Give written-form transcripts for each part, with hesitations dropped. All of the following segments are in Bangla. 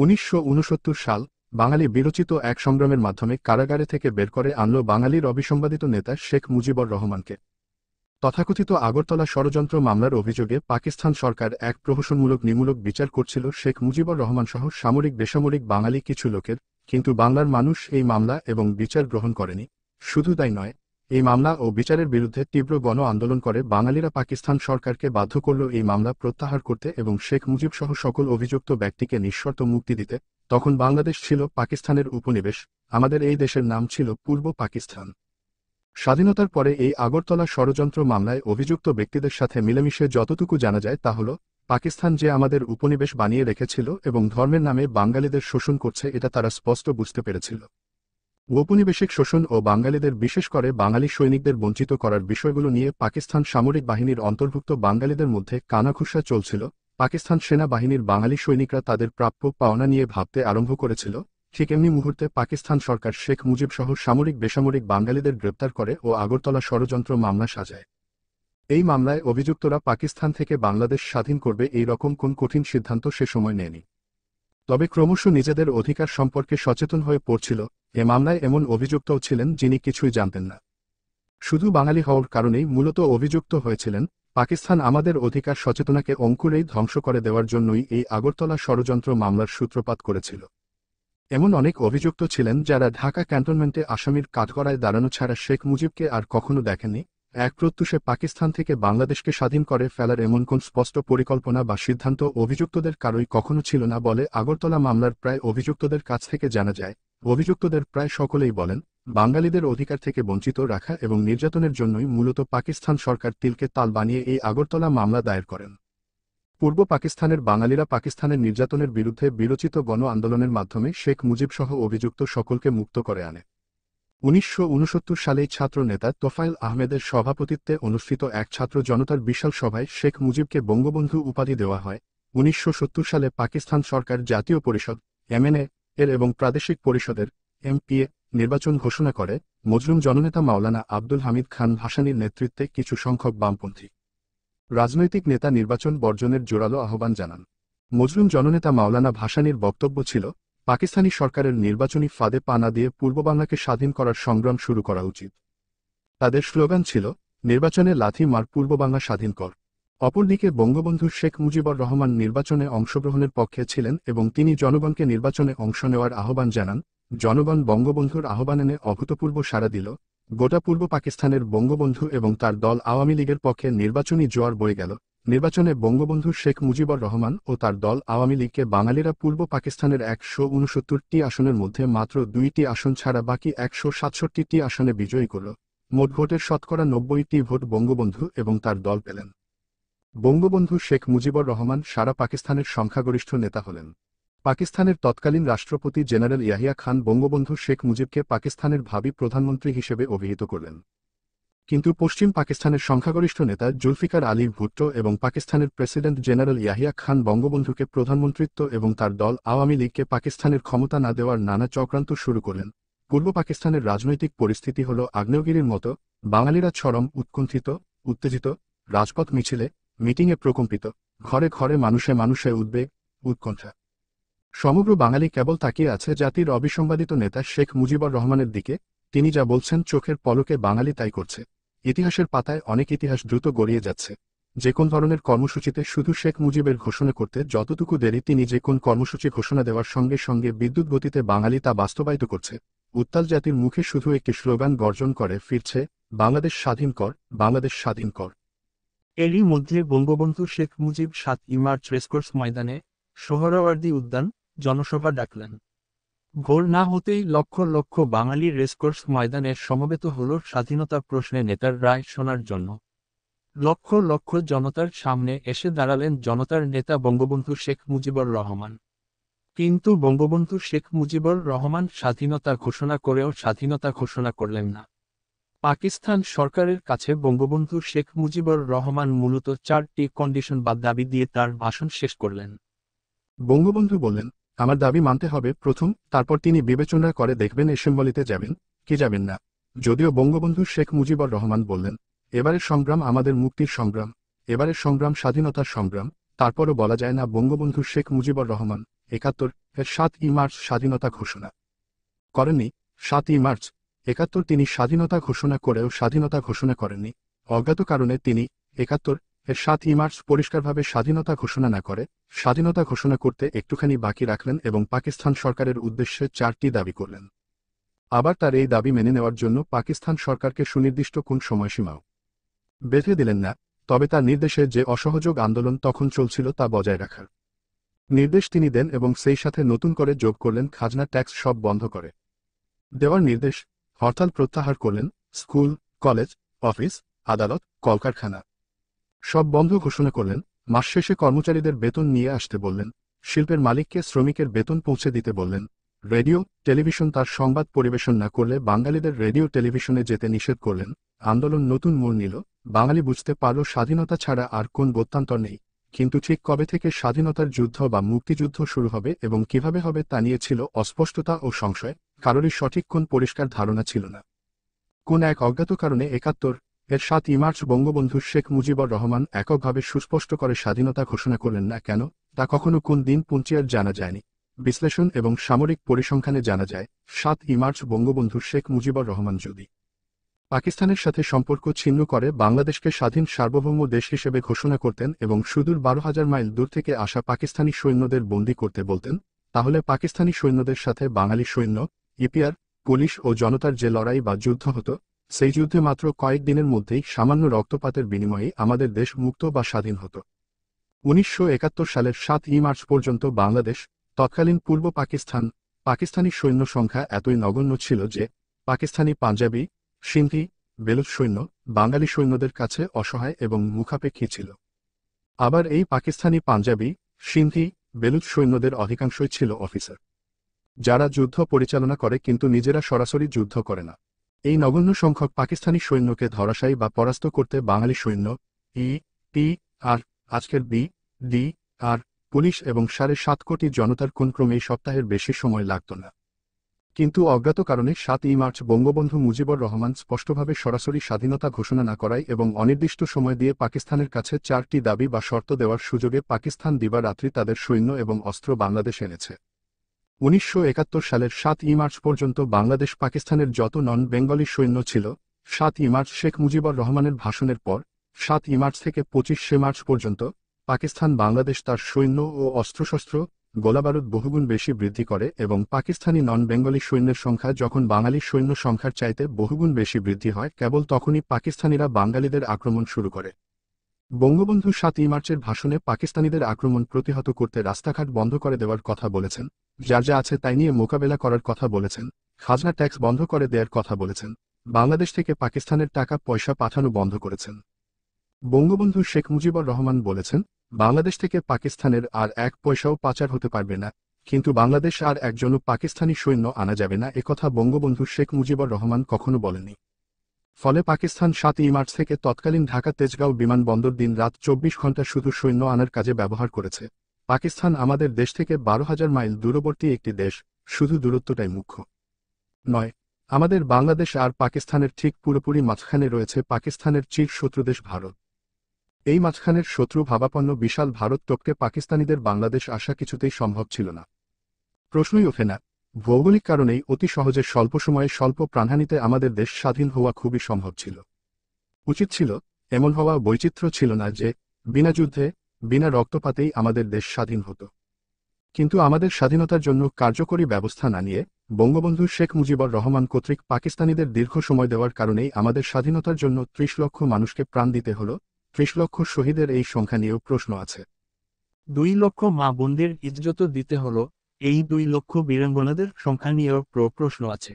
1969 সাল বাঙালি বিরচিত এক সংগ্রামের মাধ্যমে কারাগারে থেকে বের করে আনল বাঙালির অবিসংবাদিত নেতা শেখ মুজিবুর রহমানকে। তথাকথিত আগরতলা ষড়যন্ত্র মামলার অভিযোগে পাকিস্তান সরকার এক প্রহসনমূলক নির্মূলক বিচার করছিল শেখ মুজিবুর রহমান সহ সামরিক বেসামরিক বাঙালি কিছু লোকের, কিন্তু বাংলার মানুষ এই মামলা এবং বিচার গ্রহণ করেনি। শুধু তাই নয়, এই মামলা ও বিচারের বিরুদ্ধে তীব্র গণ আন্দোলন করে বাঙালিরা পাকিস্তান সরকারকে বাধ্য করল এই মামলা প্রত্যাহার করতে এবং শেখ মুজিব সহ সকল অভিযুক্ত ব্যক্তিকে নিঃশর্ত মুক্তি দিতে। তখন বাংলাদেশ ছিল পাকিস্তানের উপনিবেশ, আমাদের এই দেশের নাম ছিল পূর্ব পাকিস্তান। স্বাধীনতার পরে এই আগরতলা ষড়যন্ত্র মামলায় অভিযুক্ত ব্যক্তিদের সাথে মিলেমিশে যতটুকু জানা যায় তা হল, পাকিস্তান যে আমাদের উপনিবেশ বানিয়ে রেখেছিল এবং ধর্মের নামে বাঙালিদের শোষণ করছে এটা তারা স্পষ্ট বুঝতে পেরেছিল। ঔপনিবেশিক শোষণ ও বাঙালিদের বিশেষ করে বাঙালি সৈনিকদের বঞ্চিত করার বিষয়গুলো নিয়ে পাকিস্তান সামরিক বাহিনীর অন্তর্ভুক্ত বাঙালিদের মধ্যে কানাঘুষা চলছিল। পাকিস্তান সেনাবাহিনীর বাঙালি সৈনিকরা তাদের প্রাপ্য পাওনা নিয়ে ভাবতে আরম্ভ করেছিল। ঠিক এমনি মুহূর্তে পাকিস্তান সরকার শেখ মুজিব সহ সামরিক বেসামরিক বাঙালিদের গ্রেপ্তার করে ও আগরতলা ষড়যন্ত্র মামলা সাজায়। এই মামলায় অভিযুক্তরা পাকিস্তান থেকে বাংলাদেশ স্বাধীন করবে এই রকম কোন কঠিন সিদ্ধান্ত সে সময় নেয়নি। তবে ক্রমশ নিজেদের অধিকার সম্পর্কে সচেতন হয়ে পড়ছিল। এ মামলায় এমন অভিযুক্তও ছিলেন যিনি কিছুই জানতেন না। শুধু বাঙালি হওয়ার কারণেই মূলত অভিযুক্ত হয়েছিলেন। পাকিস্তান আমাদের অধিকার সচেতনাকে অঙ্কুরেই ধ্বংস করে দেওয়ার জন্যই এই আগরতলা ষড়যন্ত্র মামলার সূত্রপাত করেছিল। এমন অনেক অভিযুক্ত ছিলেন যারা ঢাকা ক্যান্টনমেন্টে আসামির কাঠগড়ায় দাঁড়ানো ছাড়া শেখ মুজিবকে আর কখনো দেখেননি। এক প্রত্যুষে পাকিস্তান থেকে বাংলাদেশকে স্বাধীন করে ফেলার এমন কোন স্পষ্ট পরিকল্পনা বা সিদ্ধান্ত অভিযুক্তদের কারোই কখনো ছিল না বলে আগরতলা মামলার প্রায় অভিযুক্তদের কাছ থেকে জানা যায়। অভিযুক্তদের প্রায় সকলেই বলেন, বাঙালিদের অধিকার থেকে বঞ্চিত রাখা এবং নির্যাতনের জন্যই মূলত পাকিস্তান সরকার তিলকে তাল বানিয়ে এই আগরতলা মামলা দায়ের করেন। পূর্ব পাকিস্তানের বাঙালিরা পাকিস্তানের নির্যাতনের বিরুদ্ধে বিরচিত গণ আন্দোলনের মাধ্যমে শেখ মুজিব সহ অভিযুক্ত সকলকে মুক্ত করে আনে। 1969 সালেই ছাত্র নেতা তোফায়েল আহমেদের সভাপতিত্বে অনুষ্ঠিত এক ছাত্র জনতার বিশাল সভায় শেখ মুজিবকে বঙ্গবন্ধু উপাধি দেওয়া হয়। 1970 সালে পাকিস্তান সরকার জাতীয় পরিষদ MNA এর এবং প্রাদেশিক পরিষদের MPA নির্বাচন ঘোষণা করে। মজলুম জননেতা মাওলানা আব্দুল হামিদ খান ভাসানীর নেতৃত্বে কিছু সংখ্যক বামপন্থী রাজনৈতিক নেতা নির্বাচন বর্জনের জোরালো আহ্বান জানান। মজলুম জননেতা মাওলানা ভাসানীর বক্তব্য ছিল, পাকিস্তানি সরকারের নির্বাচনী ফাঁদে পা না দিয়ে পূর্ব বাংলাকে স্বাধীন করার সংগ্রাম শুরু করা উচিত। তাদের স্লোগান ছিল, নির্বাচনে লাথি মার পূর্ব বাংলা স্বাধীন কর। অপরদিকে বঙ্গবন্ধু শেখ মুজিবুর রহমান নির্বাচনে অংশগ্রহণের পক্ষে ছিলেন এবং তিনি জনগণকে নির্বাচনে অংশ নেওয়ার আহ্বান জানান। জনগণ বঙ্গবন্ধুর আহ্বানে অভূতপূর্ব সাড়া দিল। গোটা পূর্ব পাকিস্তানের বঙ্গবন্ধু এবং তার দল আওয়ামী লীগের পক্ষে নির্বাচনী জোয়ার বয়ে গেল। নির্বাচনে বঙ্গবন্ধু শেখ মুজিবুর রহমান ও তার দল আওয়ামী লীগকে বাঙালিরা পূর্ব পাকিস্তানের 169টি আসনের মধ্যে মাত্র 2টি আসন ছাড়া বাকি 167টি আসনে বিজয়ী করল। মোট ভোটের শতকরা 90টি ভোট বঙ্গবন্ধু এবং তার দল পেলেন। বঙ্গবন্ধু শেখ মুজিবুর রহমান সারা পাকিস্তানের সংখ্যাগরিষ্ঠ নেতা হলেন। পাকিস্তানের তৎকালীন রাষ্ট্রপতি জেনারেল ইয়াহিয়া খান বঙ্গবন্ধু শেখ মুজিবকে পাকিস্তানের ভাবী প্রধানমন্ত্রী হিসেবে অভিহিত করলেন। কিন্তু পশ্চিম পাকিস্তানের সংখ্যাগরিষ্ঠ নেতা জুলফিকার আলী ভুট্টো এবং পাকিস্তানের প্রেসিডেন্ট জেনারেল ইয়াহিয়া খান বঙ্গবন্ধুকে প্রধানমন্ত্রিত্ব এবং তার দল আওয়ামী লীগকে পাকিস্তানের ক্ষমতা না দেওয়ার নানা চক্রান্ত শুরু করলেন। পূর্ব পাকিস্তানের রাজনৈতিক পরিস্থিতি হল আগ্নেয়গিরির মতো। বাঙালিরা চরম উৎকণ্ঠিত, উত্তেজিত, রাজপথ মিছিলে, মিটিংয়ে প্রকম্পিত, ঘরে ঘরে মানুষে মানুষে উদ্বেগ, উৎকণ্ঠা। সমগ্র বাঙালি কেবল তাকিয়ে আছে জাতির অবিসংবাদিত নেতা শেখ মুজিবুর রহমানের দিকে। তিনি যা বলছেন চোখের পলকে বাঙালি তাই করছে। ইতিহাসের পাতায় অনেক ইতিহাস দ্রুত গড়িয়ে যাচ্ছে। যে কোন ধরনের কর্মসূচিতে শুধু শেখ মুজিবের ঘোষণা করতে যতটুকু দেরি তিনি যে কোন কর্মসূচি ঘোষণা দেওয়ার সঙ্গে সঙ্গে বিদ্যুৎ গতিতে বাঙালি তা বাস্তবায়িত করছে। উত্তাল জাতির মুখে শুধু একটি স্লোগান গর্জন করে ফিরছে, বাংলাদেশ স্বাধীন কর, বাংলাদেশ স্বাধীন কর। এরই মধ্যে বঙ্গবন্ধু শেখ মুজিব 7ই মার্চ রেসকোর্স ময়দানে সোহরাওয়ার্দী উদ্যান জনসভা ডাকলেন। ভোর না হতেই লক্ষ লক্ষ বাঙালি রেসকোর্স ময়দানে সমবেত হল স্বাধীনতা প্রশ্নে নেতার রায় শোনার জন্য। লক্ষ লক্ষ জনতার সামনে এসে দাঁড়ালেন জনতার নেতা বঙ্গবন্ধু শেখ মুজিবুর রহমান। কিন্তু বঙ্গবন্ধু শেখ মুজিবুর রহমান স্বাধীনতা ঘোষণা করেও স্বাধীনতা ঘোষণা করলেন না। পাকিস্তান সরকারের কাছে বঙ্গবন্ধু শেখ মুজিবুর রহমান মূলত 4টি কন্ডিশন বা দাবি দিয়ে তার ভাষণ শেষ করলেন। বঙ্গবন্ধু বললেন, আমার দাবি মানতে হবে প্রথম, তারপর তিনি বিবেচনা করে দেখবেন অ্যাসেম্বলিতে যাবেন কি যাবেন না। যদিও বঙ্গবন্ধু শেখ মুজিবুর রহমান বললেন, এবারের সংগ্রাম আমাদের মুক্তির সংগ্রাম, এবারের সংগ্রাম স্বাধীনতার সংগ্রাম। তারপরও বলা যায় না বঙ্গবন্ধু শেখ মুজিবুর রহমান 71 এর 7ই মার্চ স্বাধীনতা ঘোষণা করেননি। 7ই মার্চ 71 তিনি স্বাধীনতা ঘোষণা করেও স্বাধীনতা ঘোষণা করেননি। অজ্ঞাত কারণে তিনি 71 এর 7ই মার্চ পরিষ্কারভাবে স্বাধীনতা ঘোষণা না করে স্বাধীনতা ঘোষণা করতে একটুখানি বাকি রাখলেন এবং পাকিস্তান সরকারের উদ্দেশ্যে 4টি দাবি করলেন। আবার তার এই দাবি মেনে নেওয়ার জন্য পাকিস্তান সরকারকে সুনির্দিষ্ট কোন সময়সীমাও বেঁধে দিলেন না, তবে তার নির্দেশে যে অসহযোগ আন্দোলন তখন চলছিল তা বজায় রাখার নির্দেশ তিনি দেন এবং সেই সাথে নতুন করে যোগ করলেন খাজনা ট্যাক্স সব বন্ধ করে দেওয়ার নির্দেশ। হরতাল প্রত্যাহার করলেন। স্কুল, কলেজ, অফিস, আদালত, কলকারখানা সব বন্ধ ঘোষণা করলেন। মাস শেষে কর্মচারীদের বেতন নিয়ে আসতে বললেন। শিল্পের মালিককে শ্রমিকের বেতন পৌঁছে দিতে বললেন। রেডিও, টেলিভিশন তার সংবাদ পরিবেশন না করলে বাঙালিদের রেডিও টেলিভিশনে যেতে নিষেধ করলেন। আন্দোলন নতুন মোড় নিল। বাঙালি বুঝতে পারল স্বাধীনতা ছাড়া আর কোন গত্যন্তর নেই, কিন্তু ঠিক কবে থেকে স্বাধীনতার যুদ্ধ বা মুক্তিযুদ্ধ শুরু হবে এবং কিভাবে হবে তা নিয়ে ছিল অস্পষ্টতা ও সংশয়। কারোরই সঠিক কোন পরিষ্কার ধারণা ছিল না। কোন এক অজ্ঞাত কারণে 71 এর 7ই মার্চ বঙ্গবন্ধু শেখ মুজিবুর রহমান এককভাবে সুস্পষ্ট করে স্বাধীনতা ঘোষণা করলেন না কেন, তা কখনো কোন দিন পুঞ্চিয়ার জানা যায়নি। বিশ্লেষণ এবং সামরিক পরিসংখ্যানে জানা যায় 7ই মার্চ বঙ্গবন্ধু শেখ মুজিবুর রহমান যদি পাকিস্তানের সাথে সম্পর্ক ছিন্ন করে বাংলাদেশকে স্বাধীন সার্বভৌম দেশ হিসেবে ঘোষণা করতেন এবং সুদূর 12,000 মাইল দূর থেকে আসা পাকিস্তানি সৈন্যদের বন্দী করতে বলতেন, তাহলে পাকিস্তানি সৈন্যদের সাথে বাঙালি সৈন্য, ইপিআর, পুলিশ ও জনতার যে লড়াই বা যুদ্ধ হতো, সেই যুদ্ধে মাত্র কয়েকদিনের মধ্যেই সামান্য রক্তপাতের বিনিময়ে আমাদের দেশ মুক্ত বা স্বাধীন হতো। 1971 সালের 7ই মার্চ পর্যন্ত বাংলাদেশ, তৎকালীন পূর্ব পাকিস্তান, পাকিস্তানি সৈন্য সংখ্যা এতই নগণ্য ছিল যে পাকিস্তানি পাঞ্জাবি, সিন্ধি, বেলুচ সৈন্য বাঙালি সৈন্যদের কাছে অসহায় এবং মুখাপেক্ষী ছিল। আবার এই পাকিস্তানি পাঞ্জাবি, সিন্ধি, বেলুচ সৈন্যদের অধিকাংশই ছিল অফিসার, যারা যুদ্ধ পরিচালনা করে কিন্তু নিজেরা সরাসরি যুদ্ধ করে না। এই নগণ্য সংখ্যক পাকিস্তানি সৈন্যকে ধরাশায়ী বা পরাস্ত করতে বাঙালি সৈন্য, ই, টি, আর, আজকের বি, ডি, আর, পুলিশ এবং 7.5 কোটি জনতার কোন ক্রমেই সপ্তাহের বেশি সময় লাগত না। কিন্তু অজ্ঞাত কারণে 7ই মার্চ বঙ্গবন্ধু মুজিবুর রহমান স্পষ্টভাবে সরাসরি স্বাধীনতা ঘোষণা না করায় এবং অনির্দিষ্ট সময় দিয়ে পাকিস্তানের কাছে 4টি দাবি বা শর্ত দেওয়ার সুযোগে পাকিস্তান দিবারাত্রি তাদের সৈন্য এবং অস্ত্র বাংলাদেশ এনেছে। 1971 সালের 7ই মার্চ পর্যন্ত বাংলাদেশ পাকিস্তানের যত নন বেঙ্গলি সৈন্য ছিল, 7ই মার্চ শেখ মুজিবুর রহমানের ভাষণের পর 7ই মার্চ থেকে 25শে মার্চ পর্যন্ত পাকিস্তান বাংলাদেশ তার সৈন্য ও অস্ত্রশস্ত্র, গোলাবারুদ বহুগুণ বেশি বৃদ্ধি করে এবং পাকিস্তানি নন বেঙ্গলি সৈন্যের সংখ্যা যখন বাঙালি সৈন্য সংখ্যার চাইতে বহুগুণ বেশি বৃদ্ধি হয়, কেবল তখনই পাকিস্তানিরা বাঙালিদের আক্রমণ শুরু করে। বঙ্গবন্ধু 7ই মার্চের ভাষণে পাকিস্তানিদের আক্রমণ প্রতিহত করতে রাস্তাঘাট বন্ধ করে দেওয়ার কথা বলেছেন, যার যা আছে তাই নিয়ে মোকাবেলা করার কথা বলেছেন, খাজনা ট্যাক্স বন্ধ করে দেওয়ার কথা বলেছেন, বাংলাদেশ থেকে পাকিস্তানের টাকা পয়সা পাঠানো বন্ধ করেছেন। বঙ্গবন্ধু শেখ মুজিবুর রহমান বলেছেন, বাংলাদেশ থেকে পাকিস্তানের আর এক পয়সাও পাচার হতে পারবে না, কিন্তু বাংলাদেশ আর একজনও পাকিস্তানি সৈন্য আনা যাবে না একথা বঙ্গবন্ধু শেখ মুজিবুর রহমান কখনো বলেনি। ফলে পাকিস্তান 7ই মার্চ থেকে তৎকালীন ঢাকা তেজগাঁও বিমানবন্দর দিন রাত 24 ঘণ্টা শুধু সৈন্য আনার কাজে ব্যবহার করেছে। পাকিস্তান আমাদের দেশ থেকে 12,000 মাইল দূরবর্তী একটি দেশ, শুধু দূরত্বটাই মুখ্য নয়। আমাদের বাংলাদেশ আর পাকিস্তানের ঠিক পুরোপুরি মাঝখানে রয়েছে পাকিস্তানের চির শত্রুদেশ ভারত। এই মাঝখানের শত্রু ভাবাপন্ন বিশাল ভারত টপকে পাকিস্তানিদের বাংলাদেশ আসা কিছুতেই সম্ভব ছিল না। প্রশ্নই ওঠে না। ভৌগোলিক কারণেই অতি সহজে স্বল্প সময়ে স্বল্প প্রাণহানিতে আমাদের দেশ স্বাধীন হওয়া খুবই সম্ভব ছিল, উচিত ছিল। এমন হওয়া বৈচিত্র্য ছিল না যে বিনা যুদ্ধে, বিনা রক্তপাতেই আমাদের দেশ স্বাধীন হতো। কিন্তু আমাদের স্বাধীনতার জন্য কার্যকরী ব্যবস্থা না নিয়ে বঙ্গবন্ধু শেখ মুজিবুর রহমান কর্তৃক পাকিস্তানিদের দীর্ঘ সময় দেওয়ার কারণেই আমাদের স্বাধীনতার জন্য 30 লক্ষ মানুষকে প্রাণ দিতে হলো। 30 লক্ষ শহীদের এই সংখ্যা নিয়েও প্রশ্ন আছে। 2 লক্ষ মা বোনদের ইজ্জত দিতে হলো, এই 2 লক্ষ বীরাঙ্গনাদের সংখ্যা নিয়েও প্রশ্ন আছে।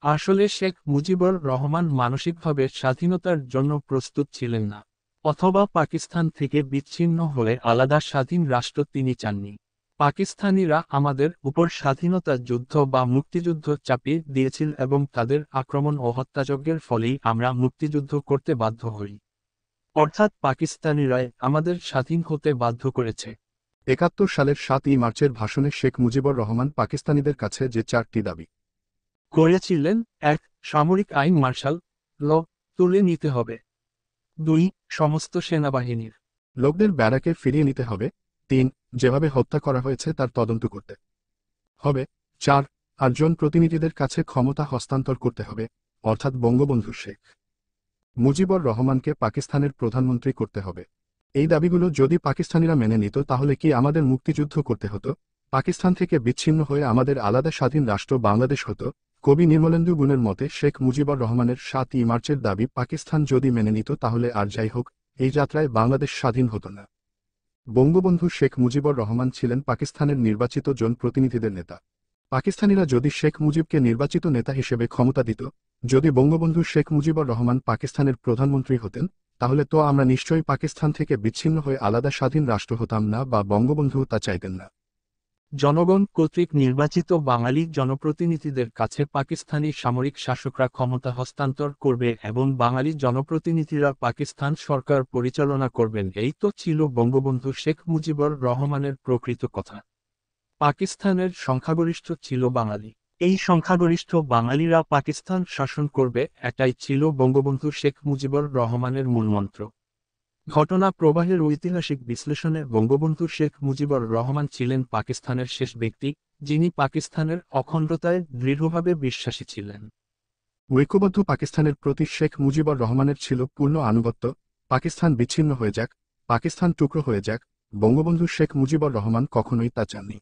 আসলে শেখ মুজিবুর রহমান মানসিকভাবে স্বাধীনতার জন্য প্রস্তুত ছিলেন না, অথবা পাকিস্তান থেকে বিচ্ছিন্ন হলে আলাদা স্বাধীন রাষ্ট্র তিনি চাননি। পাকিস্তানিরা আমাদের উপর স্বাধীনতা যুদ্ধ বা মুক্তিযুদ্ধ চাপিয়ে দিয়েছিল এবং তাদের আক্রমণ ও হত্যাযজ্ঞের ফলেই আমরা মুক্তিযুদ্ধ করতে বাধ্য হই। অর্থাৎ পাকিস্তানিরাই আমাদের স্বাধীন হতে বাধ্য করেছে। 71 সালের 7ই মার্চের ভাষণে শেখ মুজিবুর রহমান পাকিস্তানিদের কাছে যে 4টি দাবি করেছিলেন: 1. সামরিক আইন মার্শাল ল তুলে নিতে হবে। 2. সমস্ত সেনাবাহিনীর লোকদের ব্যারাকে ফিরিয়ে নিতে হবে। 3. যেভাবে হত্যা করা হয়েছে তার তদন্ত করতে হবে। 4. 8 জন প্রতিনিধিদের কাছে ক্ষমতা হস্তান্তর করতে হবে, অর্থাৎ বঙ্গবন্ধু শেখ মুজিবুর রহমানকে পাকিস্তানের প্রধানমন্ত্রী করতে হবে। এই দাবিগুলো যদি পাকিস্তানিরা মেনে নিত তাহলে কি আমাদের মুক্তিযুদ্ধ করতে হতো? পাকিস্তান থেকে বিচ্ছিন্ন হয়ে আমাদের আলাদা স্বাধীন রাষ্ট্র বাংলাদেশ হতো? কবি নির্মলেন্দু গুণের মতে শেখ মুজিবুর রহমানের 7ই মার্চের দাবি পাকিস্তান যদি মেনে নিত তাহলে আর যাই হোক, এই যাত্রায় বাংলাদেশ স্বাধীন হতো না। বঙ্গবন্ধু শেখ মুজিবুর রহমান ছিলেন পাকিস্তানের নির্বাচিত জন প্রতিনিধিদের নেতা। পাকিস্তানিরা যদি শেখ মুজিবকে নির্বাচিত নেতা হিসেবে ক্ষমতা দিত, যদি বঙ্গবন্ধু শেখ মুজিবুর রহমান পাকিস্তানের প্রধানমন্ত্রী হতেন, তাহলে তো আমরা নিশ্চয়ই পাকিস্তান থেকে বিচ্ছিন্ন হয়ে আলাদা স্বাধীন রাষ্ট্র হতাম না, বা বঙ্গবন্ধু তা চাইতেন না। জনগণ কর্তৃক নির্বাচিত বাঙালি জনপ্রতিনিধিদের কাছে পাকিস্তানি সামরিক শাসকরা ক্ষমতা হস্তান্তর করবে এবং বাঙালি জনপ্রতিনিধিরা পাকিস্তান সরকার পরিচালনা করবেন, এই তো ছিল বঙ্গবন্ধু শেখ মুজিবুর রহমানের প্রকৃত কথা। পাকিস্তানের সংখ্যাগরিষ্ঠ ছিল বাঙালি। এই সংখ্যাগরিষ্ঠ বাঙালিরা পাকিস্তান শাসন করবে, এটাই ছিল বঙ্গবন্ধু শেখ মুজিবুর রহমানের মূলমন্ত্র। ঘটনা প্রবাহের ঐতিহাসিক বিশ্লেষণে বঙ্গবন্ধু শেখ মুজিবুর রহমান ছিলেন পাকিস্তানের শেষ ব্যক্তি, যিনি পাকিস্তানের অখণ্ডতায় দৃঢ়ভাবে বিশ্বাসী ছিলেন। ঐক্যবদ্ধ পাকিস্তানের প্রতি শেখ মুজিবুর রহমানের ছিল পূর্ণ আনুগত্য। পাকিস্তান বিচ্ছিন্ন হয়ে যাক, পাকিস্তান টুকরো হয়ে যাক, বঙ্গবন্ধু শেখ মুজিবুর রহমান কখনোই তা চাননি।